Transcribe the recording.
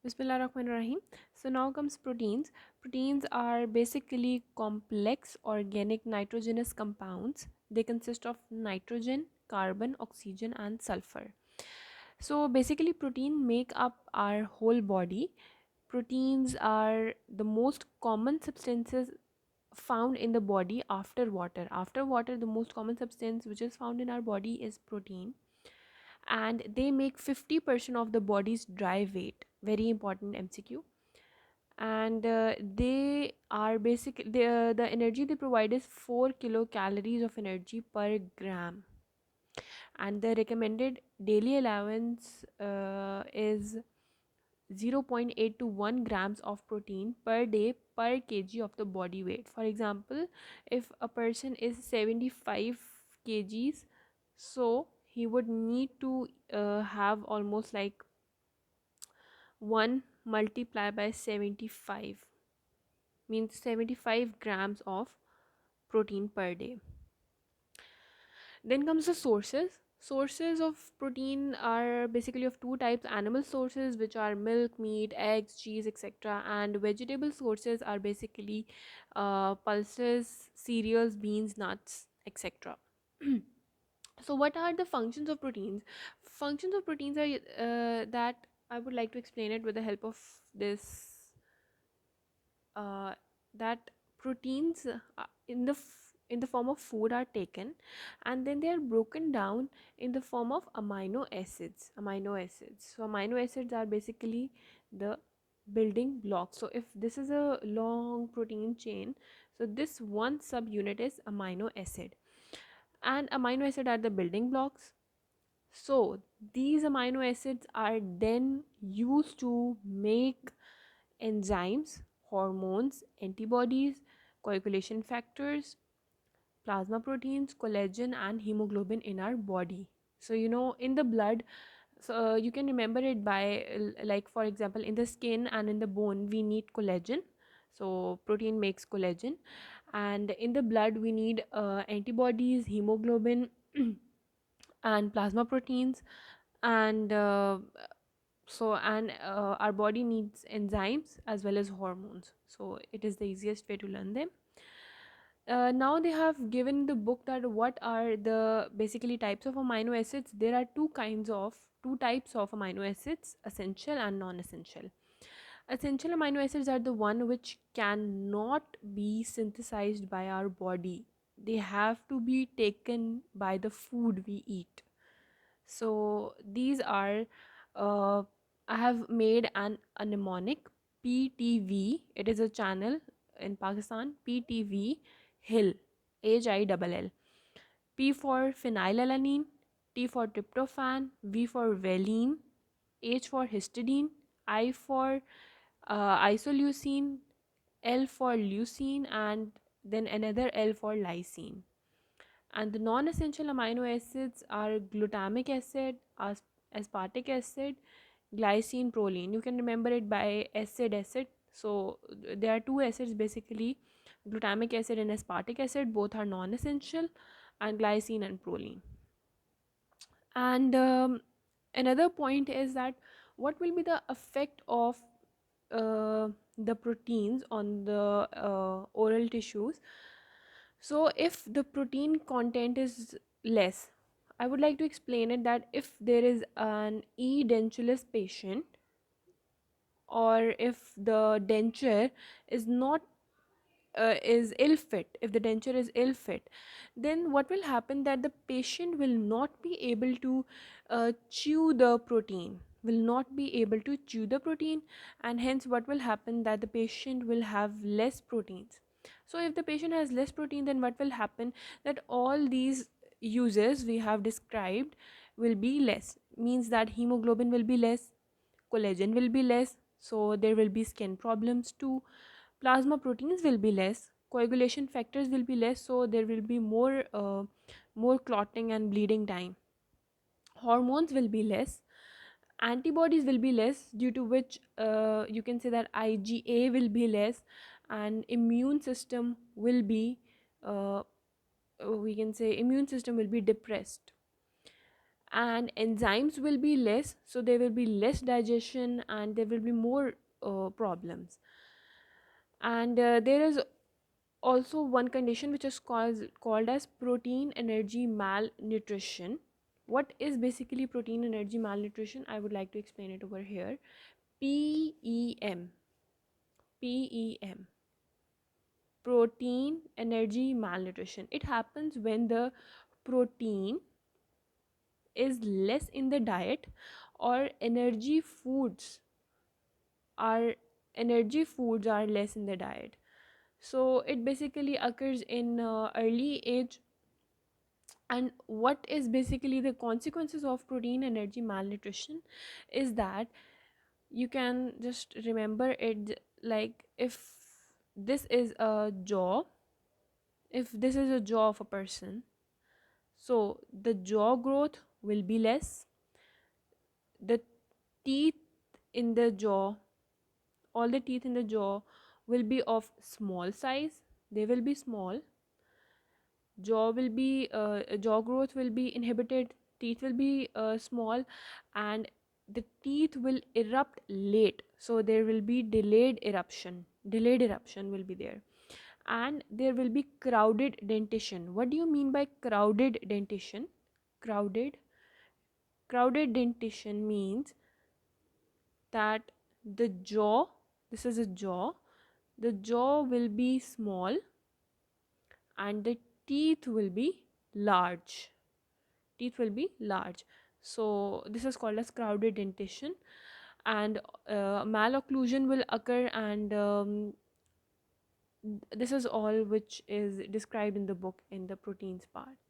Bismillahirrahmanirrahim. So now comes proteins. Proteins are basically complex organic nitrogenous compounds. They consist of nitrogen, carbon, oxygen and sulfur. So basically protein make up our whole body. Proteins are the most common substances found in the body after water. After water, the most common substance which is found in our body is protein, and they make 50% of the body's dry weight. Very important MCQ. And they are the energy they provide is 4 kilocalories of energy per gram, and the recommended daily allowance is 0.8 to 1 grams of protein per day per kg of the body weight. For example, if a person is 75 kgs, so he would need to have almost like 1 multiplied by 75, means 75 grams of protein per day. Then comes the sources. Sources of protein are basically of two types: animal sources, which are milk, meat, eggs, cheese, etc., and vegetable sources are basically pulses, cereals, beans, nuts, etc. So what are the functions of proteins? Functions of proteins are that I would like to explain it with the help of this, that proteins in the form of food are taken, and then they are broken down in the form of amino acids. So amino acids are basically the building blocks. So if this is a long protein chain, so this one subunit is amino acid, and amino acid are the building blocks. So these amino acids are then used to make enzymes, hormones, antibodies, coagulation factors, plasma proteins, collagen, and hemoglobin in our body. So, in the blood, so you can remember it by, like, for example, in the skin and in the bone, we need collagen. So, protein makes collagen. And in the blood, we need antibodies, hemoglobin, and plasma proteins. And our body needs enzymes as well as hormones, so it is the easiest way to learn them. Now they have given the book that what are the basically types of amino acids. There are two types of amino acids: essential and non-essential. Essential amino acids are the one which cannot be synthesized by our body. They have to be taken by the food we eat. So these are, I have made an mnemonic: PTV. It is a channel in Pakistan. PTV Hill, HILL. P for phenylalanine, T for tryptophan, V for valine, H for histidine, I for isoleucine, L for leucine, and then another L for lysine. And the non-essential amino acids are glutamic acid, aspartic acid, glycine, proline. You can remember it by acid. So there are two acids basically: glutamic acid and aspartic acid. Both are non-essential, and glycine and proline. And another point is that what will be the effect of the proteins on the oral tissues. So if the protein content is less, I would like to explain it that if there is an edentulous patient, or if the denture is not is ill fit, if the denture is ill fit, then what will happen that the patient will not be able to chew the protein, and hence what will happen that the patient will have less proteins. So if the patient has less protein, then what will happen that all these uses we have described will be less, means that hemoglobin will be less, collagen will be less, so there will be skin problems too. Plasma proteins will be less, coagulation factors will be less, so there will be more clotting and bleeding time. Hormones will be less, antibodies will be less, due to which you can say that IgA will be less, and immune system will be, we can say immune system will be depressed. and enzymes will be less, so there will be less digestion and there will be more problems. And there is also one condition which is called as protein energy malnutrition. What is basically protein energy malnutrition? I would like to explain it over here. PEM. PEM, protein energy malnutrition. It happens when the protein is less in the diet, or are energy foods are less in the diet. So it basically occurs in early age. And what is basically the consequences of protein energy malnutrition is that you can just remember it like, if this is a jaw, if this is a jaw of a person, so the jaw growth will be less, the teeth in the jaw, all the teeth in the jaw will be of small size, they will be small, jaw growth will be inhibited, teeth will be small, and the teeth will erupt late, so there will be delayed eruption will be there. And there will be crowded dentition. What do you mean by crowded dentition? Crowded crowded dentition means that the jaw, this is a jaw, the jaw will be small and the teeth will be large. Teeth will be large. So this is called as crowded dentition. And malocclusion will occur, and this is all which is described in the book in the proteins part.